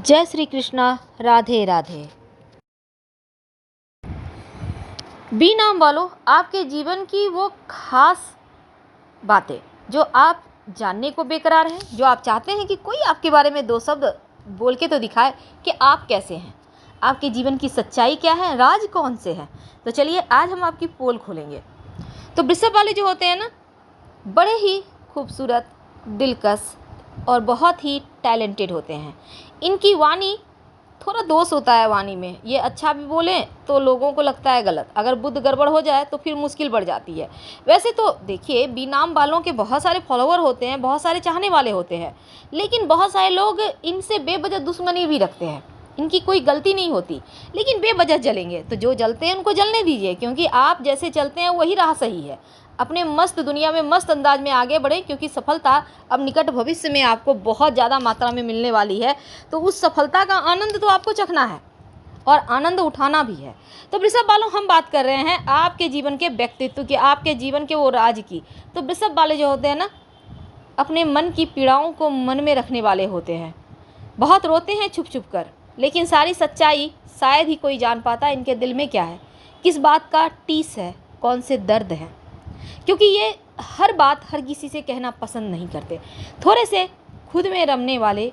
जय श्री कृष्णा। राधे राधे। बी नाम वालों, आपके जीवन की वो खास बातें जो आप जानने को बेकरार हैं, जो आप चाहते हैं कि कोई आपके बारे में दो शब्द बोल के तो दिखाए कि आप कैसे हैं, आपके जीवन की सच्चाई क्या है, राज कौन से हैं। तो चलिए आज हम आपकी पोल खोलेंगे। तो वृषभ वाले जो होते हैं ना, बड़े ही खूबसूरत, दिलकश और बहुत ही टैलेंटेड होते हैं। इनकी वाणी, थोड़ा दोष होता है वाणी में, ये अच्छा भी बोलें तो लोगों को लगता है गलत, अगर बुद्ध गड़बड़ हो जाए तो फिर मुश्किल बढ़ जाती है। वैसे तो देखिए, बी नाम वालों के बहुत सारे फॉलोअर होते हैं, बहुत सारे चाहने वाले होते हैं, लेकिन बहुत सारे लोग इनसे बेवजह दुश्मनी भी रखते हैं। इनकी कोई गलती नहीं होती लेकिन बेवजह जलेंगे, तो जो जलते हैं उनको जलने दीजिए, क्योंकि आप जैसे चलते हैं वही राह सही है। अपने मस्त दुनिया में मस्त अंदाज में आगे बढ़ें, क्योंकि सफलता अब निकट भविष्य में आपको बहुत ज़्यादा मात्रा में मिलने वाली है। तो उस सफलता का आनंद तो आपको चखना है और आनंद उठाना भी है। तो वृषभ वालों, हम बात कर रहे हैं आपके जीवन के व्यक्तित्व की, आपके जीवन के वो राज की। तो वृषभ वाले जो होते हैं ना, अपने मन की पीड़ाओं को मन में रखने वाले होते हैं, बहुत रोते हैं छुप छुप कर, लेकिन सारी सच्चाई शायद ही कोई जान पाता इनके दिल में क्या है, किस बात का टीस है, कौन से दर्द है। क्योंकि ये हर बात हर किसी से कहना पसंद नहीं करते। थोड़े से खुद में रमने वाले,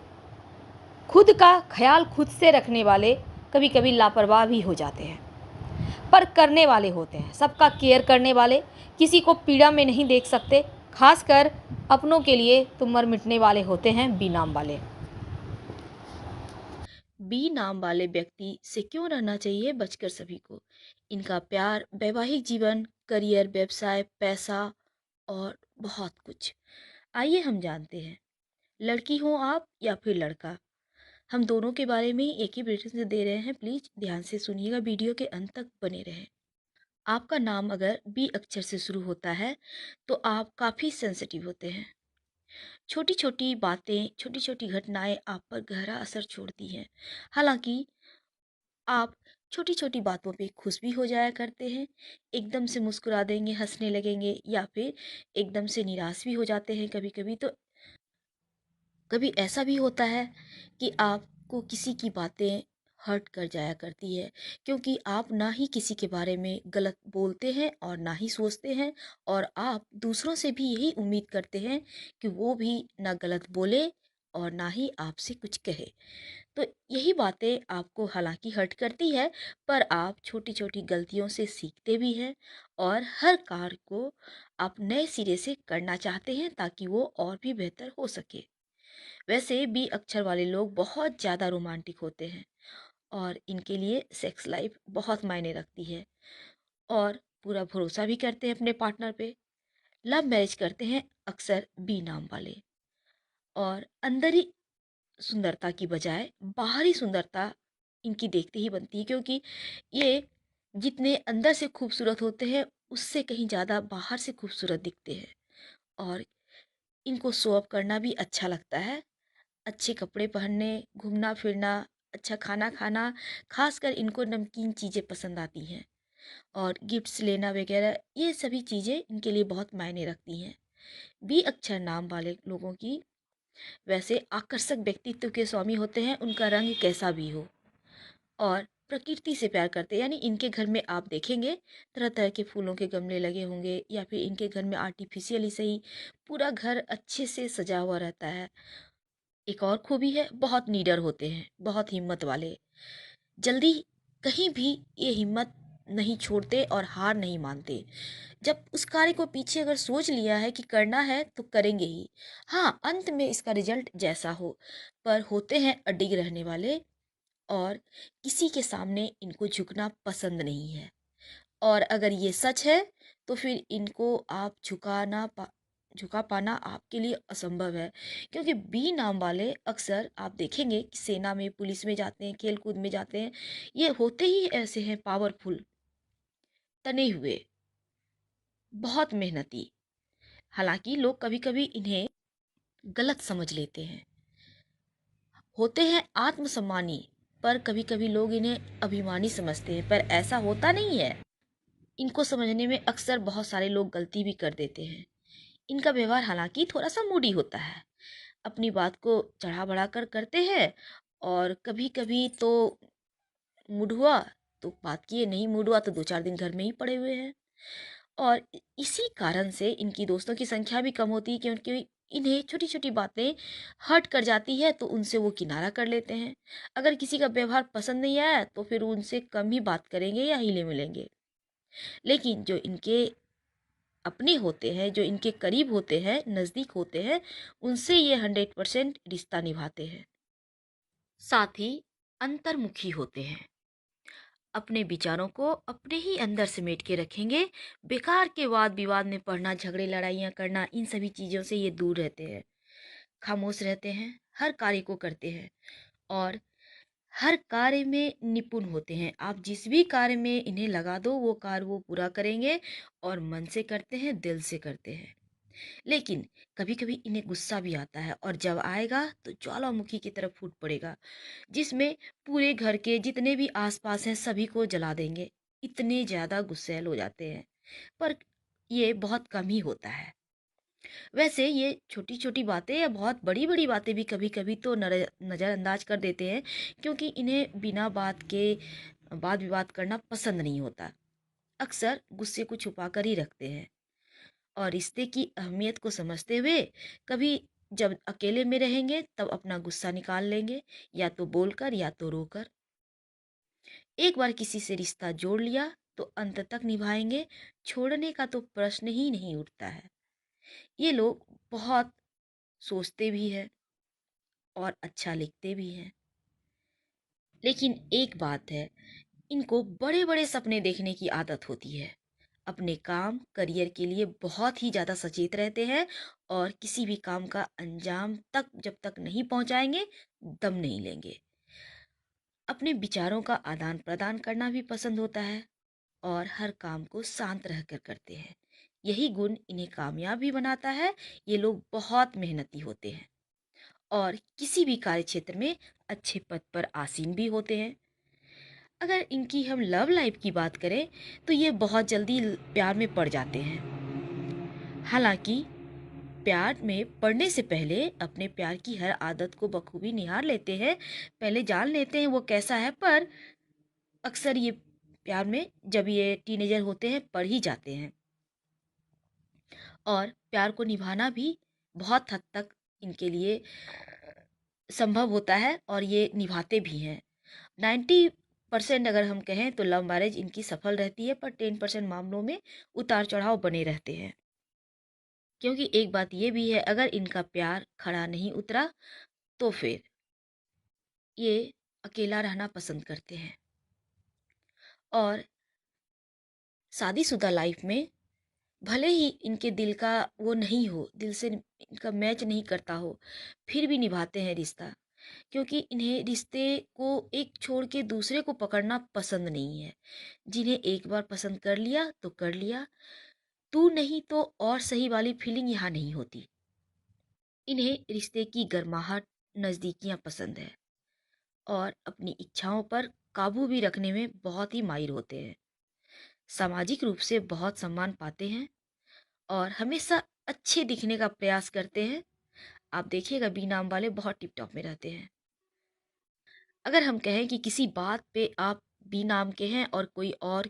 खुद का ख्याल खुद से रखने वाले कभी कभी लापरवाह भी हो जाते हैं, पर करने वाले होते हैं, सबका केयर करने वाले, किसी को पीड़ा में नहीं देख सकते, खासकर अपनों के लिए तो मर मिटने वाले होते हैं बी नाम वाले। बी नाम वाले व्यक्ति से क्यों रहना चाहिए बचकर सभी को। इनका प्यार, वैवाहिक जीवन, करियर, व्यवसाय, पैसा और बहुत कुछ। आइए हम जानते हैं, लड़की हो आप या फिर लड़का, हम दोनों के बारे में एक ही प्रेजेंटेशन दे रहे हैं। प्लीज ध्यान से सुनिएगा, वीडियो के अंत तक बने रहें। आपका नाम अगर बी अक्षर से शुरू होता है तो आप काफ़ी सेंसिटिव होते हैं। छोटी छोटी बातें, छोटी छोटी घटनाएं आप पर गहरा असर छोड़ती हैं। हालांकि आप छोटी छोटी बातों पे खुश भी हो जाया करते हैं, एकदम से मुस्कुरा देंगे, हंसने लगेंगे, या फिर एकदम से निराश भी हो जाते हैं कभी कभी। तो कभी ऐसा भी होता है कि आपको किसी की बातें हर्ट कर जाया करती है, क्योंकि आप ना ही किसी के बारे में गलत बोलते हैं और ना ही सोचते हैं, और आप दूसरों से भी यही उम्मीद करते हैं कि वो भी ना गलत बोले और ना ही आपसे कुछ कहे। तो यही बातें आपको हालांकि हर्ट करती है, पर आप छोटी छोटी गलतियों से सीखते भी हैं और हर कार्य को आप नए सिरे से करना चाहते हैं ताकि वो और भी बेहतर हो सके। वैसे बी अक्षर वाले लोग बहुत ज़्यादा रोमांटिक होते हैं और इनके लिए सेक्स लाइफ बहुत मायने रखती है, और पूरा भरोसा भी करते हैं अपने पार्टनर पे। लव मैरिज करते हैं अक्सर बी नाम वाले, और अंदर सुंदरता की बजाय बाहरी सुंदरता इनकी देखते ही बनती है, क्योंकि ये जितने अंदर से खूबसूरत होते हैं उससे कहीं ज़्यादा बाहर से खूबसूरत दिखते हैं। और इनको शो अप करना भी अच्छा लगता है, अच्छे कपड़े पहनने, घूमना फिरना, अच्छा खाना खाना, खासकर इनको नमकीन चीज़ें पसंद आती हैं, और गिफ्ट्स लेना वगैरह, ये सभी चीज़ें इनके लिए बहुत मायने रखती हैं। बी अक्षर नाम वाले लोगों की वैसे आकर्षक व्यक्तित्व के स्वामी होते हैं, उनका रंग कैसा भी हो, और प्रकृति से प्यार करते हैं। यानी इनके घर में आप देखेंगे तरह तरह के फूलों के गमले लगे होंगे, या फिर इनके घर में आर्टिफिशियली सही पूरा घर अच्छे से सजा हुआ रहता है। एक और खूबी है, बहुत नीडर होते हैं, बहुत हिम्मत वाले, जल्दी कहीं भी ये हिम्मत नहीं छोड़ते और हार नहीं मानते। जब उस कार्य को पीछे अगर सोच लिया है कि करना है तो करेंगे ही, हाँ अंत में इसका रिजल्ट जैसा हो, पर होते हैं अडिग रहने वाले, और किसी के सामने इनको झुकना पसंद नहीं है। और अगर ये सच है तो फिर इनको आप झुका पाना आपके लिए असंभव है, क्योंकि बी नाम वाले अक्सर आप देखेंगे कि सेना में, पुलिस में जाते हैं, खेल कूद में जाते हैं, ये होते ही ऐसे हैं, पावरफुल, तने हुए, बहुत मेहनती। हालांकि लोग कभी कभी इन्हें गलत समझ लेते हैं, होते हैं आत्मसम्मानी, पर कभी कभी लोग इन्हें अभिमानी समझते हैं, पर ऐसा होता नहीं है। इनको समझने में अक्सर बहुत सारे लोग गलती भी कर देते हैं। इनका व्यवहार हालांकि थोड़ा सा मूडी होता है, अपनी बात को चढ़ा बढ़ा कर करते हैं, और कभी-कभी तो मूड हुआ तो बात किए, नहीं मूड हुआ तो 2-4 दिन घर में ही पड़े हुए हैं। और इसी कारण से इनकी दोस्तों की संख्या भी कम होती है, क्योंकि इन्हें छोटी-छोटी बातें हर्ट कर जाती है तो उनसे वो किनारा कर लेते हैं। अगर किसी का व्यवहार पसंद नहीं आया तो फिर उनसे कम ही बात करेंगे या हिले-मिलेंगे। लेकिन जो इनके अपने होते हैं, जो इनके करीब होते हैं, नज़दीक होते हैं, उनसे ये 100% रिश्ता निभाते हैं। साथ ही अंतर्मुखी होते हैं। अपने विचारों को अपने ही अंदर समेट के रखेंगे। बेकार के वाद विवाद में पड़ना, झगड़े लड़ाइयाँ करना, इन सभी चीज़ों से ये दूर रहते हैं। खामोश रहते हैं, हर कार्य को करते हैं और हर कार्य में निपुण होते हैं। आप जिस भी कार्य में इन्हें लगा दो वो कार्य वो पूरा करेंगे और मन से करते हैं, दिल से करते हैं। लेकिन कभी-कभी इन्हें गुस्सा भी आता है और जब आएगा तो ज्वालामुखी की तरफ फूट पड़ेगा, जिसमें पूरे घर के जितने भी आसपास हैं सभी को जला देंगे। इतने ज़्यादा गुस्सैल हो जाते हैं। पर ये बहुत कम ही होता है। वैसे ये छोटी-छोटी बातें या बहुत बड़ी-बड़ी बातें भी कभी-कभी तो नज़रअंदाज कर देते हैं, क्योंकि इन्हें बिना बात के वाद विवाद करना पसंद नहीं होता। अक्सर गुस्से को छुपा कर ही रखते हैं और रिश्ते की अहमियत को समझते हुए कभी जब अकेले में रहेंगे तब अपना गुस्सा निकाल लेंगे, या तो बोलकर या तो रोकर। एक बार किसी से रिश्ता जोड़ लिया तो अंत तक निभाएंगे, छोड़ने का तो प्रश्न ही नहीं उठता है। ये लोग बहुत सोचते भी हैं और अच्छा लिखते भी हैं। लेकिन एक बात है, इनको बड़े-बड़े सपने देखने की आदत होती है। अपने काम, करियर के लिए बहुत ही ज़्यादा सचेत रहते हैं और किसी भी काम का अंजाम तक जब तक नहीं पहुँचाएँगे, दम नहीं लेंगे। अपने विचारों का आदान-प्रदान करना भी पसंद होता है और हर काम को शांत रहकर करते हैं। यही गुण इन्हें कामयाब भी बनाता है। ये लोग बहुत मेहनती होते हैं और किसी भी कार्य क्षेत्र में अच्छे पद पर आसीन भी होते हैं। अगर इनकी हम लव लाइफ की बात करें तो ये बहुत जल्दी प्यार में पड़ जाते हैं। हालांकि प्यार में पड़ने से पहले अपने प्यार की हर आदत को बखूबी निहार लेते हैं, पहले जान लेते हैं वो कैसा है। पर अक्सर ये प्यार में जब ये टीनेजर होते हैं पड़ ही जाते हैं और प्यार को निभाना भी बहुत हद तक इनके लिए संभव होता है और ये निभाते भी हैं। 90% अगर हम कहें तो लव मैरिज इनकी सफल रहती है, पर 10% मामलों में उतार चढ़ाव बने रहते हैं। क्योंकि एक बात ये भी है, अगर इनका प्यार खरा नहीं उतरा तो फिर ये अकेला रहना पसंद करते हैं। और शादीशुदा लाइफ में भले ही इनके दिल का वो नहीं हो, दिल से इनका मैच नहीं करता हो, फिर भी निभाते हैं रिश्ता। क्योंकि इन्हें रिश्ते को एक छोड़ के दूसरे को पकड़ना पसंद नहीं है। जिन्हें एक बार पसंद कर लिया तो कर लिया, तू नहीं तो और सही वाली फीलिंग यहाँ नहीं होती। इन्हें रिश्ते की गर्माहट, नज़दीकियाँ पसंद है और अपनी इच्छाओं पर काबू भी रखने में बहुत ही माहिर होते हैं। सामाजिक रूप से बहुत सम्मान पाते हैं और हमेशा अच्छे दिखने का प्रयास करते हैं। आप देखिएगा बी नाम वाले बहुत टिप टॉप में रहते हैं। अगर हम कहें कि किसी बात पे आप बी नाम के हैं और कोई और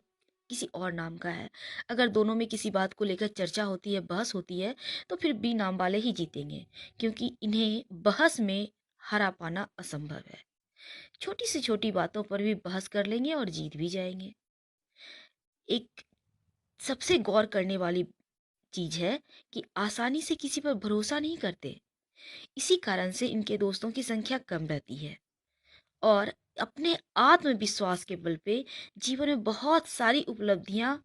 किसी और नाम का है, अगर दोनों में किसी बात को लेकर चर्चा होती है, बहस होती है, तो फिर बी नाम वाले ही जीतेंगे, क्योंकि इन्हें बहस में हरा पाना असंभव है। छोटी से छोटी बातों पर भी बहस कर लेंगे और जीत भी जाएंगे। एक सबसे गौर करने वाली चीज है कि आसानी से किसी पर भरोसा नहीं करते। इसी कारण से इनके दोस्तों की संख्या कम रहती है और अपने आत्मविश्वास के बल पे जीवन में बहुत सारी उपलब्धियां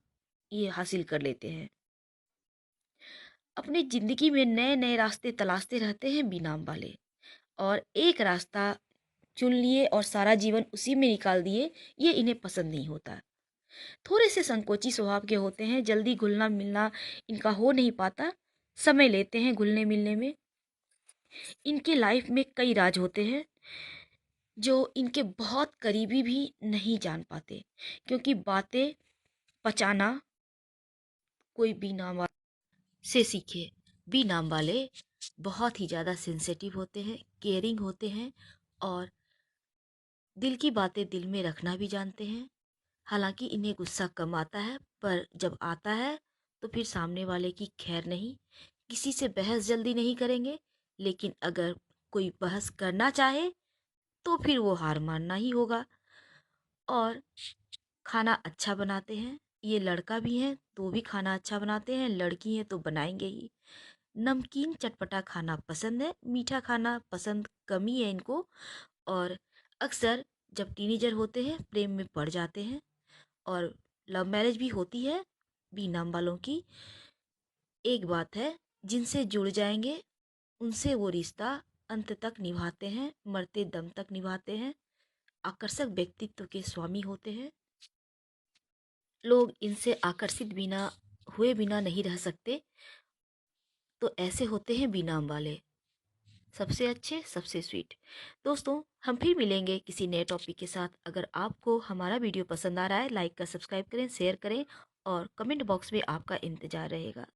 ये हासिल कर लेते हैं। अपनी जिंदगी में नए नए रास्ते तलाशते रहते हैं बीनाम वाले, और एक रास्ता चुन लिए और सारा जीवन उसी में निकाल दिए, ये इन्हें पसंद नहीं होता। थोड़े से संकोची स्वभाव के होते हैं, जल्दी घुलना मिलना इनका हो नहीं पाता, समय लेते हैं घुलने मिलने में। इनके लाइफ में कई राज होते हैं जो इनके बहुत करीबी भी नहीं जान पाते, क्योंकि बातें पचाना कोई बी नाम वाले से सीखे। बी नाम वाले बहुत ही ज़्यादा सेंसिटिव होते हैं, केयरिंग होते हैं और दिल की बातें दिल में रखना भी जानते हैं। हालांकि इन्हें गुस्सा कम आता है, पर जब आता है तो फिर सामने वाले की खैर नहीं। किसी से बहस जल्दी नहीं करेंगे, लेकिन अगर कोई बहस करना चाहे तो फिर वो हार मानना ही होगा। और खाना अच्छा बनाते हैं। ये लड़का भी है तो भी खाना अच्छा बनाते हैं, लड़की है तो बनाएंगे ही। नमकीन चटपटा खाना पसंद है, मीठा खाना पसंद कम ही है इनको। और अक्सर जब टीनेजर होते हैं प्रेम में पड़ जाते हैं, और लव मैरिज भी होती है बी नाम वालों की। एक बात है, जिनसे जुड़ जाएंगे उनसे वो रिश्ता अंत तक निभाते हैं, मरते दम तक निभाते हैं। आकर्षक व्यक्तित्व के स्वामी होते हैं। लोग इनसे आकर्षित बिना हुए बिना नहीं रह सकते। तो ऐसे होते हैं बीनाम वाले, सबसे अच्छे, सबसे स्वीट। दोस्तों, हम फिर मिलेंगे किसी नए टॉपिक के साथ। अगर आपको हमारा वीडियो पसंद आ रहा है, लाइक कर सब्सक्राइब करें, शेयर करें, और कमेंट बॉक्स में आपका इंतजार रहेगा।